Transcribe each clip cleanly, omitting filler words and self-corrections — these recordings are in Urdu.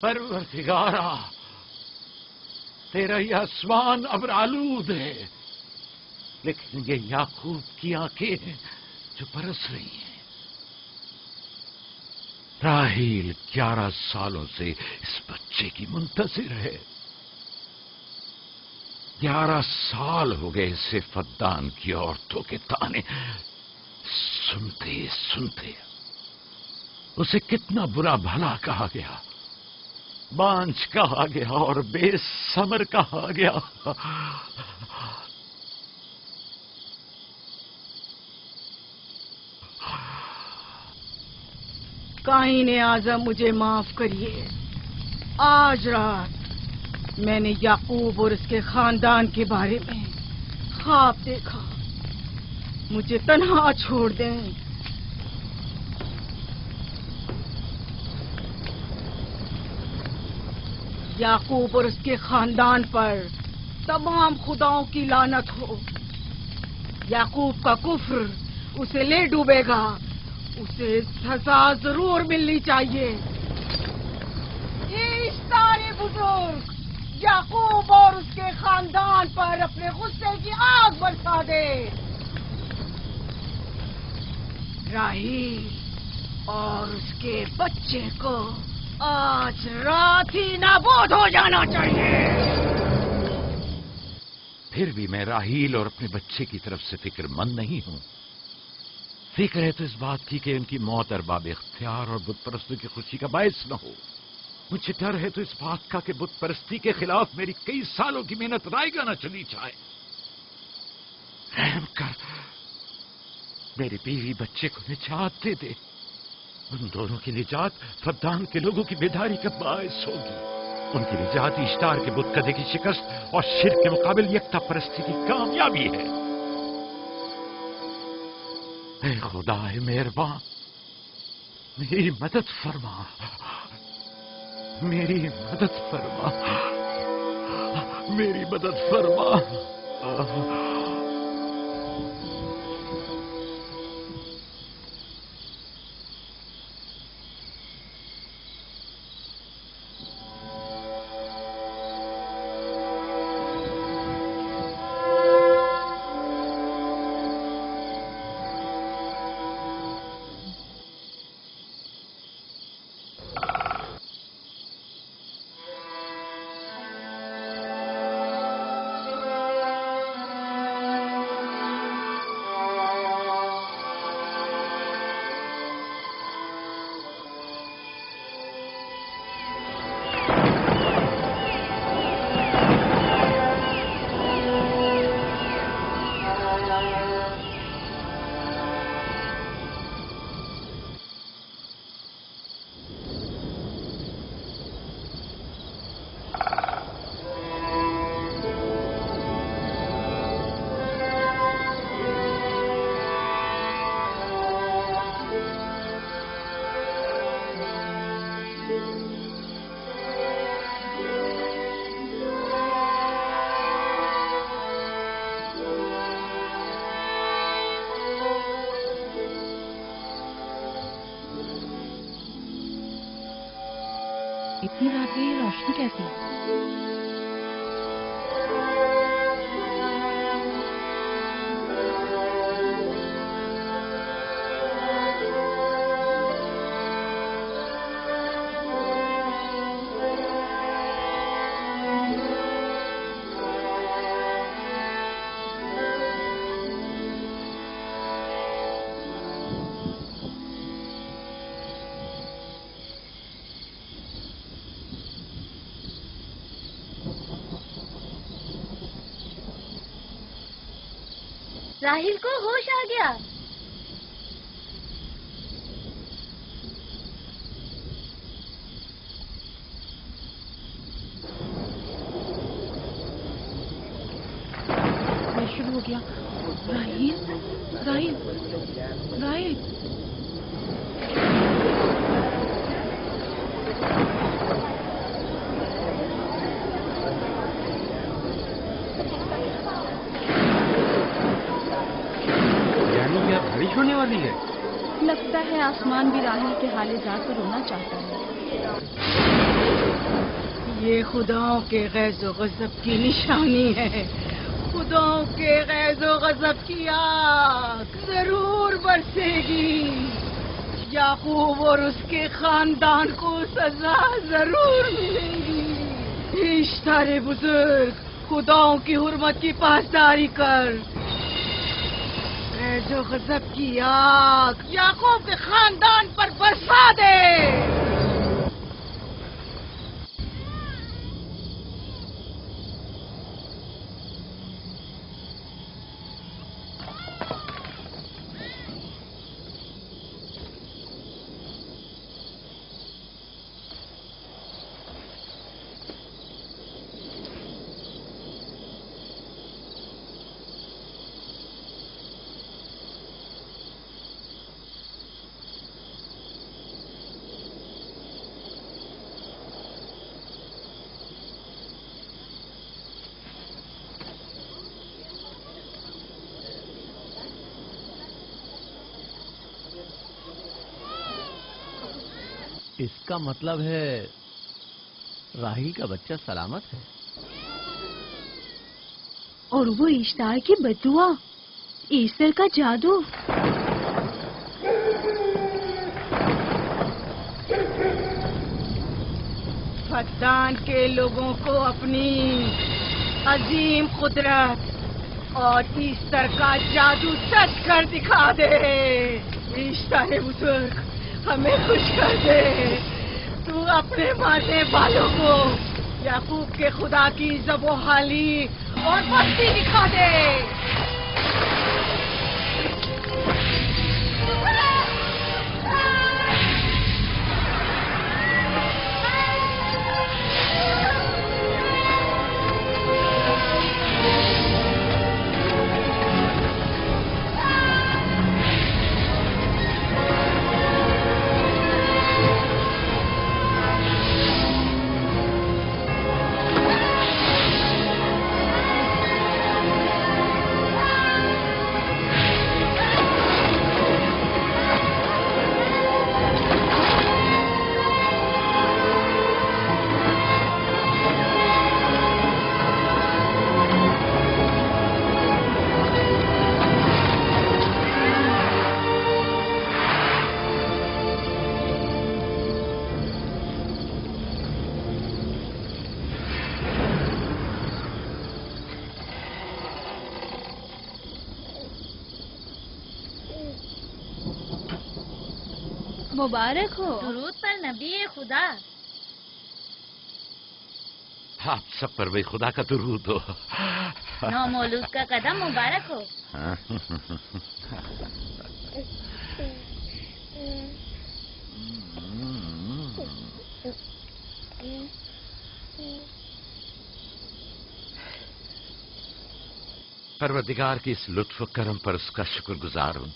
پروردگارا، تیرا یہ آسمان ابر آلود ہے، لیکن یہ یعقوب کی آنکھیں ہیں جو برس رہی ہیں۔ راحیل 11 سالوں سے اس بچے کی منتظر ہے۔ 11 سال ہو گئے اسے فدان کی عورتوں کے تانے سنتے سنتے۔ اسے کتنا برا بھلا کہا گیا، بانجھ کہا گیا اور بے ثمر کہا گیا۔ قائن اعظم مجھے معاف کریے، آج رات میں نے یعقوب اور اس کے خاندان کے بارے میں خواب دیکھا، مجھے تنہا چھوڑ دیں۔ یعقوب اور اس کے خاندان پر تمام خداؤں کی لعنت ہو۔ یعقوب کا کفر اسے لے ڈوبے گا، اسے سزا ضرور ملنی چاہیے۔ اشتار بزرگ یعقوب اور اس کے خاندان پر اپنے غصے کی آگ برسا دے۔ راحیل اور اس کے بچے کو آج رات ہی نابود ہو جانا چاہیے۔ پھر بھی میں راحیل اور اپنے بچے کی طرف سے فکر مند نہیں ہوں۔ فکر ہے تو اس بات کی کہ ان کی موت ارباب اختیار اور بت پرستوں کی خوشی کا باعث نہ ہو۔ مجھے ڈر ہے تو اس بات کا کہ بت پرستی کے خلاف میری کئی سالوں کی محنت رائے گاہ نہ چلی جائے۔ رحم کر، میری بیوی بچے کو نجات دے دے۔ ان دونوں کی نجات فدان کے لوگوں کی بیداری کا باعث ہوگی۔ ان کی نجات اشتار کے بت کدے کی شکست اور شرک کے مقابل یکتا پرستی کی کامیابی ہے۔ اے خدا مہربان، میری مدد فرما، میری مدد فرما، میری مدد فرما۔ اتنی رات میں یہ روشنی کیسی ہے؟ راحیل کو ہوش آ گیا۔ شروع ہو گیا۔ راحیل راحیل راحیل بارش ہونے والی ہے۔ لگتا ہے آسمان بھی راحیل کے حال ذات پر رونا چاہتا ہے۔ یہ خداؤں کے غیظ و غضب کی نشانی ہے. خداؤں کے غیظ و غضب کی آگ ضرور برسے گی. یعقوب اور اس کے خاندان کو سزا ضرور ملے گی. اشتار بزرگ، خداؤں کی حرمت کی پاسداری کر. غیظ و غضب کی آگ یعقوب کے خاندان پر برسا دے. اس کا مطلب ہے راہیل کا بچہ سلامت ہے. اور وہ اشتار کی بددعا، ایسٹر کا جادو. فدان کے لوگوں کو اپنی عظیم قدرت اور ایسٹر کا جادو سچ کر دکھا دے. اشتار بزرگ، ہمیں خوش کر دے. تو اپنے مانے بالوں کو یعقوب کے خدا کی ذب و حالی اور مستی دکھا دے. مبارک ہو. درود پر نبی خدا. آپ سب پر بھی خدا کا درود ہو. نو مولود کا قدم مبارک ہو. پروردگار کی اس لطف و کرم پر اس کا شکر گزار ہوں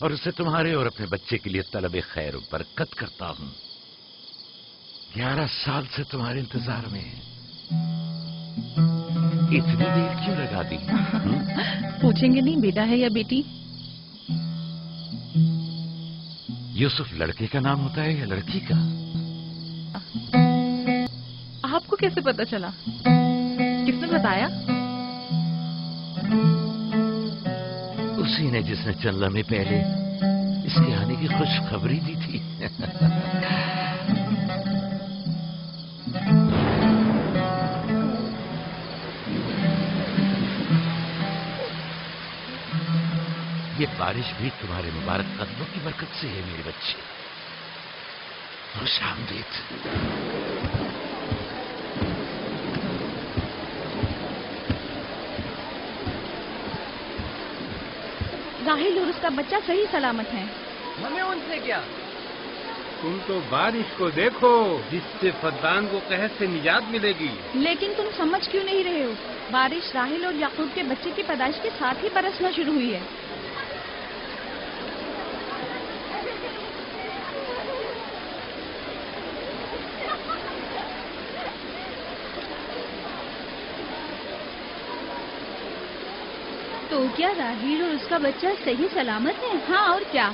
اور اسے تمہارے اور اپنے بچے کے لیے طلب خیر و برکت کرتا ہوں. 11 سال سے تمہارے انتظار میں اتنی دیر کیوں لگا دی؟ پوچھیں گے نہیں بیٹا ہے یا بیٹی؟ یوسف لڑکے کا نام ہوتا ہے یا لڑکی کا؟ آپ کو کیسے پتا چلا؟ کس نے بتایا؟ اسی نے جس نے چند لمحے پہلے اس کے آنے کی خوشخبری دی تھی. یہ بارش بھی تمہارے مبارک قدموں کی برکت سے ہے میرے بچے. خوش آمدید. راہیل اور اس کا بچہ صحیح سلامت ہیں. ہمیں ان سے کیا؟ تم تو بارش کو دیکھو جس سے فدان کو قحط سے نجات ملے گی. لیکن تم سمجھ کیوں نہیں رہے ہو؟ بارش راہیل اور یعقوب کے بچے کی پیدائش کے ساتھ ہی برسنا شروع ہوئی ہے. تو کیا راہیل اور اس کا بچہ صحیح سلامت ہے؟ ہاں اور کیا.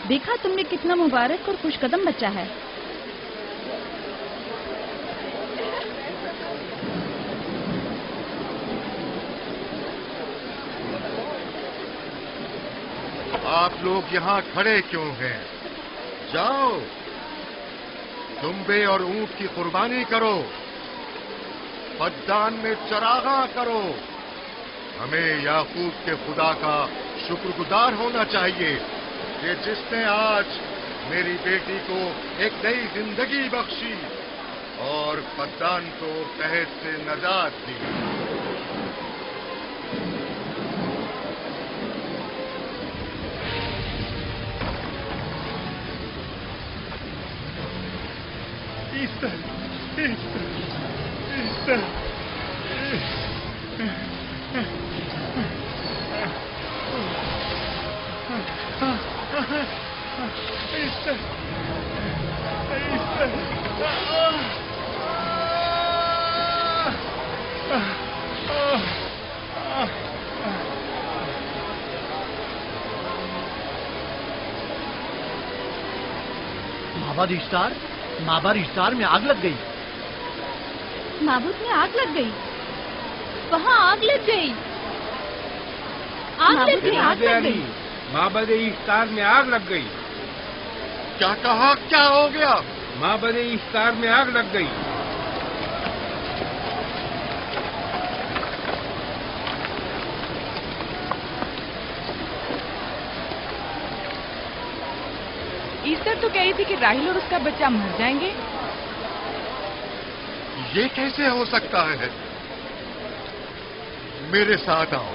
دیکھا تم نے کتنا مبارک اور خوش قدم بچہ ہے. آپ لوگ یہاں کھڑے کیوں ہیں؟ جاؤ، دمبے اور اونٹ کی قربانی کرو، فدان میں چراغاں کرو۔ ہمیں یعقوب کے خدا کا شکر گزار ہونا چاہیے کہ جس نے آج میری بیٹی کو ایک نئی زندگی بخشی اور فدان کو قحط سے نجات دی۔ مابر اشتار میں آگ لگ گئی۔ معبود میں آگ لگ گئی، وہاں آگ لگ گئی، آگ لگ گئی، آگ لگ گئی، معبد اشتار میں آگ لگ گئی۔ کیا کہا؟ کیا ہو گیا؟ معبد اشتار میں آگ لگ گئی۔ ایسٹر تو کہی تھی کہ راہیل اور اس کا بچہ مر جائیں گے۔ یہ کیسے ہو سکتا ہے؟ میرے ساتھ آؤ۔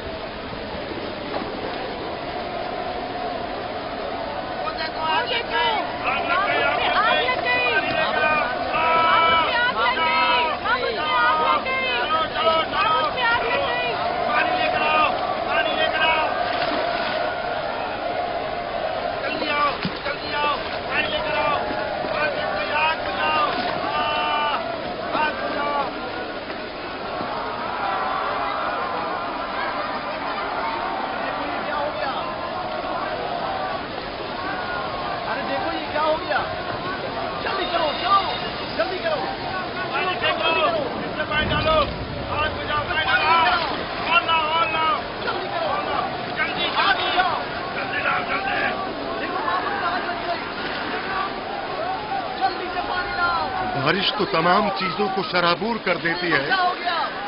بارش تو تمام چیزوں کو شرابور کر دیتی ہے،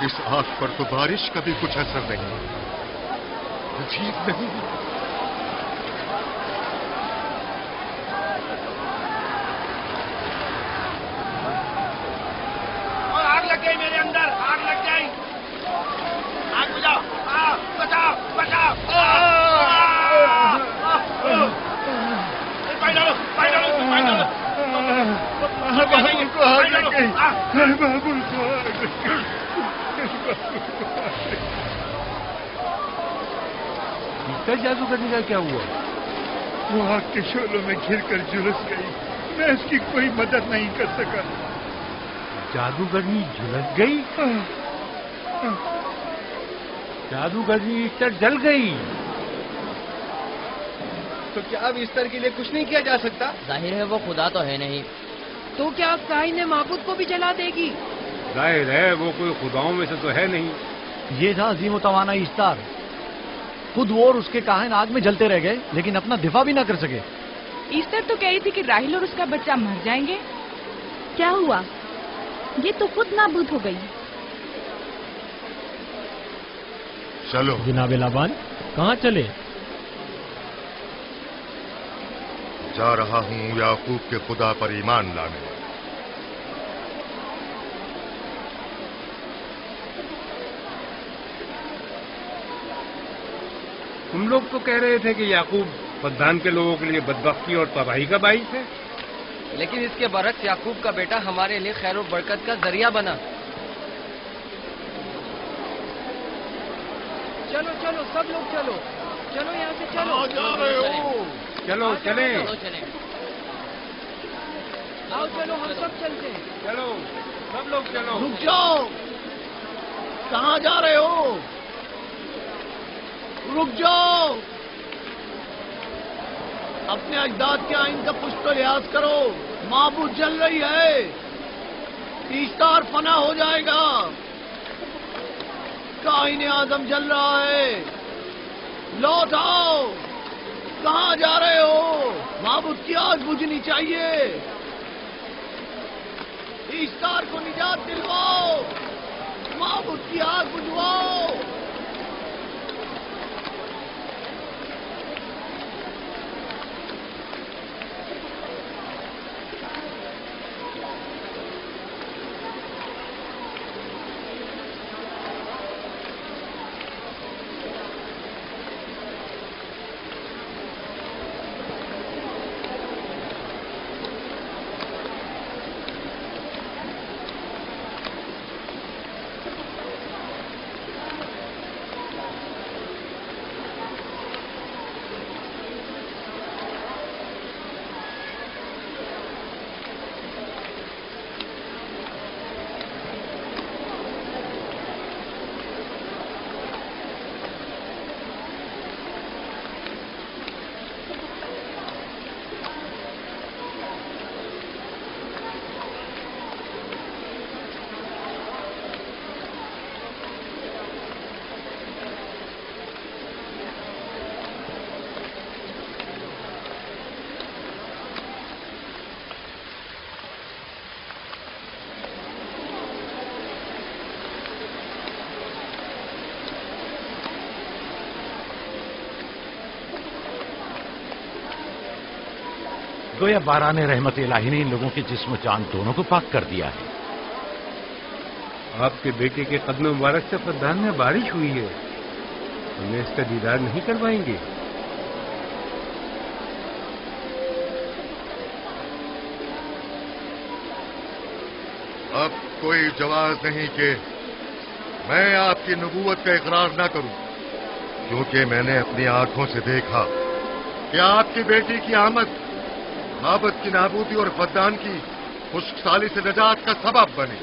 اس آگ پر تو بارش کا بھی کچھ اثر نہیں۔ عجیب نہیں؟ اور آگ لگ گئی میرے اندر، آگ لگ گئی، آگ بجھاؤ، بچاؤ بچاؤ، پانی ڈالو، پانی ڈالو، پانی ڈالو۔ بابو کو آگ لگ گئی، بابو کو آگ لگ گئی۔ جادوگرنی کا کیا ہوا؟ وہ آگ کے شعلوں میں گھر کر جھلس گئی، میں اس کی کوئی مدد نہیں کر سکا۔ جادوگرنی جھلس گئی؟ جادوگرنی ایسٹر جل گئی؟ تو کیا اب ایسٹر کے لیے کچھ نہیں کیا جا سکتا؟ ظاہر ہے وہ خدا تو ہے نہیں، تو کیا کائن معبود کو بھی جلا دے گی؟ ظاہر ہے وہ کوئی خداؤں میں سے تو ہے نہیں۔ یہ تھا عظیم و توانا اشتار، خود وہ اور اس کے کاہن آگ میں جلتے رہ گئے لیکن اپنا دفاع بھی نہ کر سکے۔ ایسٹر تو کہی تھی کہ راہیل اور اس کا بچہ مر جائیں گے۔ کیا ہوا؟ یہ تو خود نابود ہو گئی۔ چلو جناب لابان، کہاں چلے؟ جا رہا ہوں یعقوب کے خدا پر ایمان لانے۔ تم لوگ تو کہہ رہے تھے کہ یعقوب فدان کے لوگوں کے لیے بدبختی اور تباہی کا باعث ہے، لیکن اس کے برعکس یعقوب کا بیٹا ہمارے لیے خیر و برکت کا ذریعہ بنا۔ چلو چلو سب لوگ چلو، چلو یہاں سے چلو۔ جا رہے ہو؟ چلو چلیں، آؤ چلو ہم سب چلتے ہیں۔ چلو سب لوگ چلو۔ رک جاؤ، کہاں جا رہے ہو؟ رک جاؤ، اپنے اجداد کے آئین کا کچھ تو لحاظ کرو۔ معبود جل رہی ہے، ایسٹار فنا ہو جائے گا، کائن اعظم جل رہا ہے، لوٹ آؤ، کہاں جا رہے ہو؟ معبود کی آگ بجھنی چاہیے. اشتار کو نجات دلواؤ. معبود کی آگ بجھواؤ. گویا باران رحمت الہی نے ان لوگوں کے جسم و جان دونوں کو پاک کر دیا ہے. آپ کے بیٹے کے قدم مبارک سے فدان میں بارش ہوئی ہے. ہمیں اس کا دیدار نہیں کروائیں گے؟ اب کوئی جواز نہیں کہ میں آپ کی نبوت کا اقرار نہ کروں، کیونکہ میں نے اپنی آنکھوں سے دیکھا کہ آپ کی بیٹی کی آمد معبد کی نابودی اور فدان کی خشک سالی سے نجات کا سبب بنی.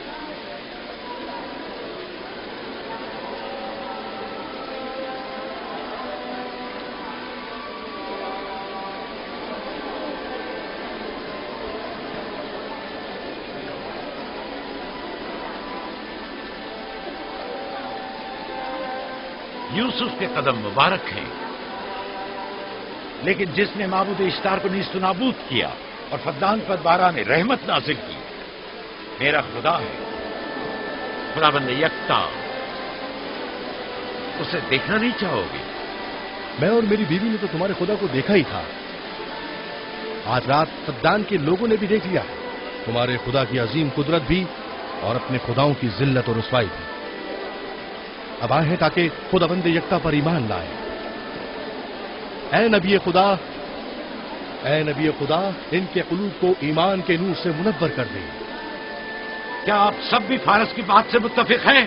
یوسف کے قدم مبارک ہیں، لیکن جس نے معبود اشتار کو نیست و نابود کیا اور فدان پر باران رحمت نازل کی، میرا خدا ہے، خداوند یکتا. اسے دیکھنا نہیں چاہو گے؟ میں اور میری بیوی نے تو تمہارے خدا کو دیکھا ہی تھا. آج رات فدان کے لوگوں نے بھی دیکھ لیا تمہارے خدا کی عظیم قدرت بھی اور اپنے خداؤں کی ذلت اور رسوائی بھی. اب آئے ہیں تاکہ خداوند یکتا پر ایمان لائیں. اے نبی خدا، ان کے قلوب کو ایمان کے نور سے منور کر دیں. کیا آپ سب بھی فارس کی بات سے متفق ہیں؟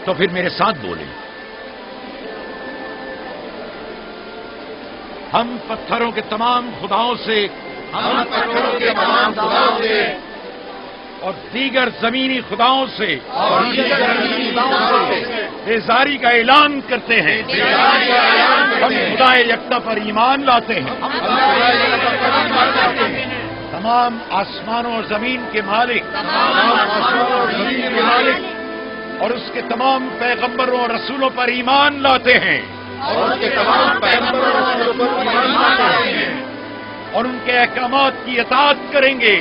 تو پھر میرے ساتھ بولیں. ہم پتھروں کے تمام خداؤں سے اور دیگر زمینی خداؤں سے بیزاری کا اعلان کرتے ہیں. ہم خدا یکتا پر ایمان لاتے ہیں. تمام آسمانوں اور زمین کے مالک اور اس کے تمام پیغمبروں اور رسولوں پر ایمان لاتے ہیں اور ان کے احکامات کی اطاعت کریں گے.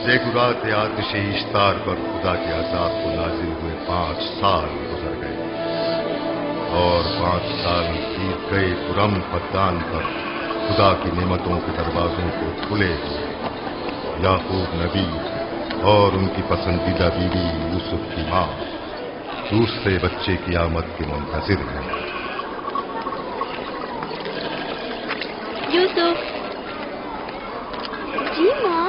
زیگورات آتش اشتار پر خدا کے عذاب کو نازل ہوئے 5 سال گزر گئے اور 5 سال بیت گئے پرم فدان پر خدا کی نعمتوں کے دروازوں کو کھلے ہوئے. یعقوب نبی اور ان کی پسندیدہ بیوی یوسف کی ماں دوسرے بچے کی آمد کے منتظر ہیں. یوسف. جی ماں.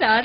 7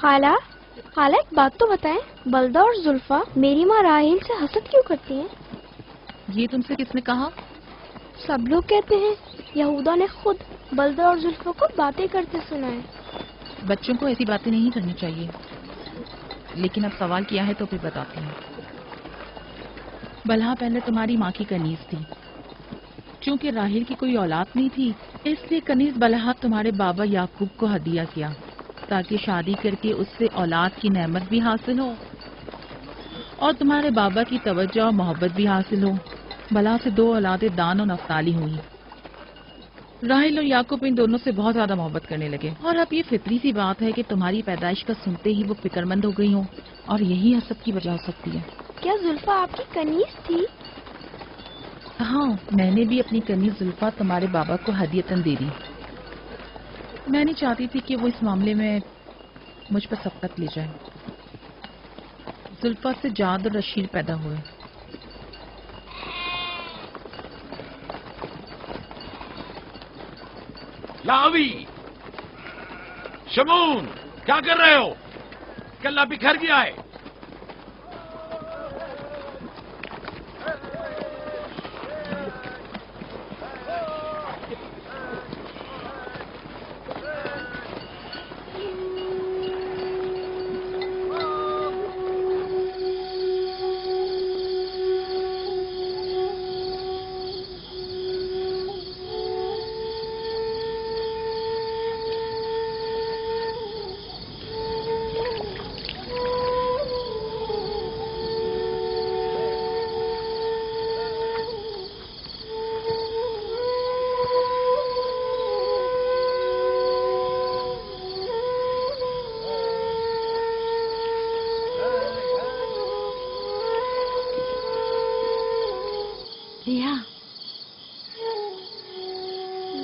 خالہ خالہ ایک بات تو بتائیں، بلدہ اور زلفا میری ماں راحیل سے حسد کیوں کرتی ہیں؟ یہ تم سے کس نے کہا؟ سب لوگ کہتے ہیں، یہودا نے خود بلدہ اور زلفا کو باتیں کرتے سنا ہے۔ بچوں کو ایسی باتیں نہیں کرنی چاہیے، لیکن اب سوال کیا ہے تو پھر بتاتی ہوں۔ بلہا پہلے تمہاری ماں کی کنیز تھی، چونکہ راحیل کی کوئی اولاد نہیں تھی، اس لیے کنیز بلہا تمہارے بابا یعقوب کو ہدیہ کیا تاکہ شادی کر کے اس سے اولاد کی نعمت بھی حاصل ہو اور تمہارے بابا کی توجہ اور محبت بھی حاصل ہو۔ بلہا سے 2 اولادیں دان اور نفتالی ہوئی۔ راحیل اور یعقوب ان دونوں سے بہت زیادہ محبت کرنے لگے، اور اب یہ فطری سی بات ہے کہ تمہاری پیدائش کا سنتے ہی وہ فکر مند ہو گئی ہوں، اور یہی حسد کی وجہ ہو سکتی ہے۔ کیا زلفا آپ کی کنیز تھی؟ ہاں، میں نے بھی اپنی کنیز زلفا تمہارے بابا کو ہدیتاً دے دی۔ میں نہیں چاہتی تھی کہ وہ اس معاملے میں مجھ پر سبقت لے جائے۔ زلفا سے جاد اور رشید پیدا ہوئے۔ لاوی، شمون، کیا کر رہے ہو؟ کلا بکھر گیا ہے۔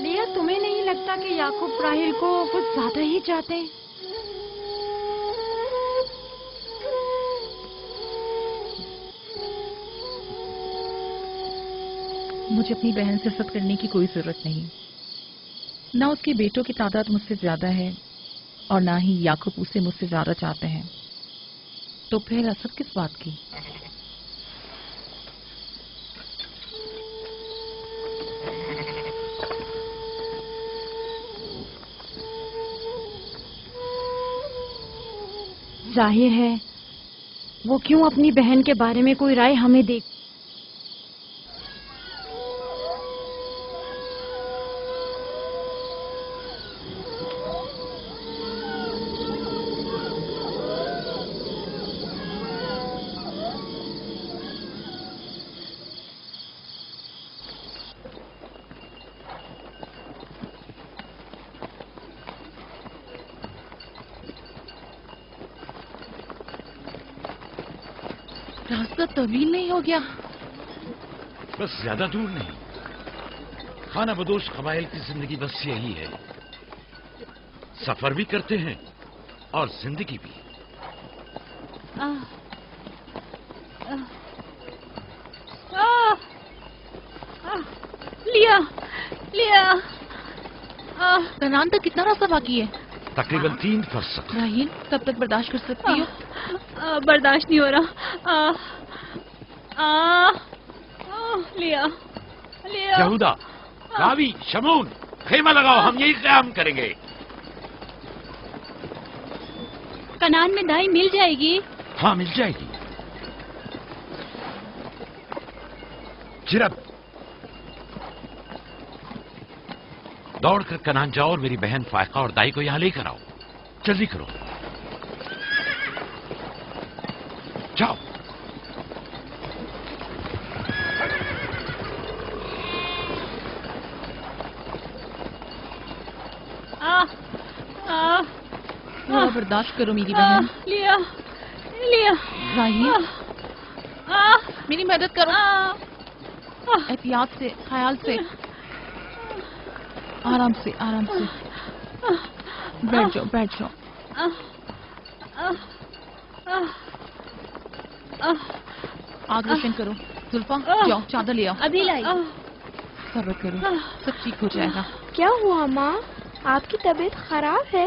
لیا، تمہیں نہیں لگتا کہ یعقوب راحیل کو کچھ زیادہ ہی چاہتے ہیں؟ مجھے اپنی بہن سے حسد کرنے کی کوئی ضرورت نہیں، نہ اس کے بیٹوں کی تعداد مجھ سے زیادہ ہے اور نہ ہی یعقوب اسے مجھ سے زیادہ چاہتے ہیں، تو پھر حسد کس بات کی؟ ظاہر ہے وہ کیوں اپنی بہن کے بارے میں کوئی رائے ہمیں دے۔ راستہ طویل نہیں ہو گیا؟ بس زیادہ دور نہیں۔ خانہ بدوش قبائل کی زندگی بس یہی ہے، سفر بھی کرتے ہیں اور زندگی بھی۔ لیا لیا کنان تک کتنا راستہ باقی ہے؟ تقریباً 3 فرسخ۔ راحیل کب تک برداشت کر سکتی ہو؟ برداشت نہیں ہو رہا۔ لیا لیا، یہودا، راوی، شمون، خیمہ لگاؤ، ہم یہی قیام کریں گے۔ کنان میں دائی مل جائے گی؟ ہاں مل جائے گی۔ چرب، دوڑ کر کنان جاؤ اور میری بہن فائقہ اور دائی کو یہاں لے کر آؤ، جلدی کرو، جاؤ۔ تھوڑا برداشت کرو میری بہن۔ لیا لیا، راحیل میری مدد کرو، احتیاط سے، خیال سے، آرام سے آرام سے، بیٹھ جاؤ بیٹھ جاؤ۔ آگ روشن کرو، زلفا جاؤ چادر لے آؤ۔ ابھی لائی۔ صبر کرو، سب ٹھیک ہو جائے گا۔ کیا ہوا ماں؟ آپ کی طبیعت خراب ہے؟